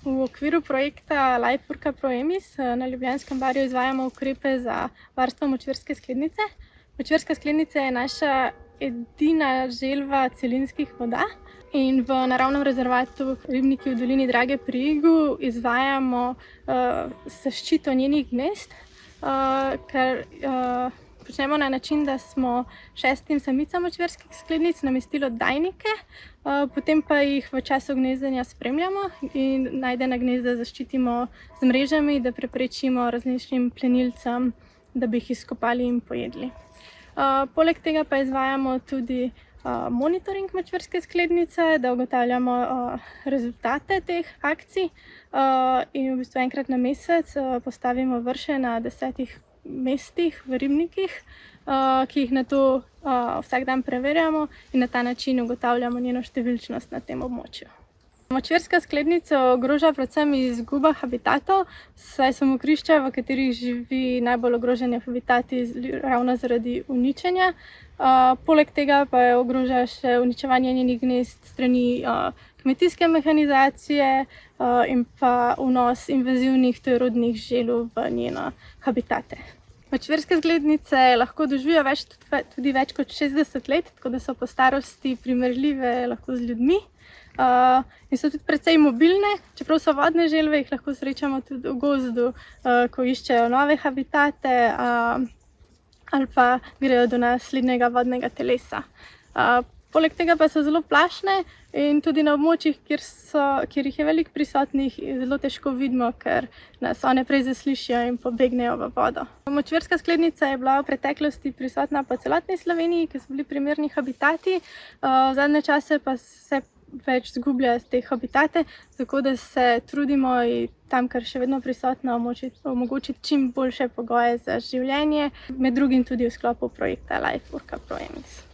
V okviru projekta Life Urca Pro Emis na Ljubljanskem barju izvajamo ukrepe za varstvo močvirske sklednice. Močvirska sklednica je naša edina želva celinskih voda in v naravnem rezervatu Ribniki v dolini Drage pri Igu izvajamo zaščito njenih gnezd, kar počnemo na način, da smo 6 samicam močvirskih sklednic namestili oddajnike, potem pa jih v času gnezdenja spremljamo in najdena gnezda zaščitimo z mrežami, da preprečimo različnim plenilcem, da bi jih izkopali in pojedli. Poleg tega pa izvajamo tudi monitoring močvirske sklednice, da ugotavljamo rezultate teh akcij in v bistvu enkrat na mesec postavimo vrše na 10 mestih v Ribnikih, ki jih nato vsak dan preverjamo in na ta način ugotavljamo njeno številčnost na tem območju. Močvirska sklednica ogroža predvsem izguba habitatov, saj so mokrišča, v katerih živi najbolj ogroženi habitati ravno zaradi uničenja. Poleg tega pa ogroža še uničevanje njenih gnezd strani kmetijske mehanizacije in pa vnos invazivnih tujerodnih želv v njene habitate. Močvirske sklednice lahko doživijo tudi več kot 60 let, tako da so po starosti primerljive lahko z ljudmi. In so tudi precej mobilne, čeprav so vodne želve, jih lahko srečamo tudi v gozdu, ko iščejo nove habitate ali pa grejo do naslednjega vodnega telesa. Poleg tega pa so zelo plašne in tudi na območjih, kjer jih je veliko prisotnih, zelo težko vidimo, ker nas one prej zaslišijo in pobegnejo v vodo. Močvirska sklednica je bila v preteklosti prisotna po celotni Sloveniji, ker so bili primerni habitati, v zadnje čase pa se več zgubljajo te habitate, tako da se trudimo tam, kar še vedno prisotna, omogočiti čim boljše pogoje za življenje, med drugim tudi v sklopu projekta Life Urca Pro Emis.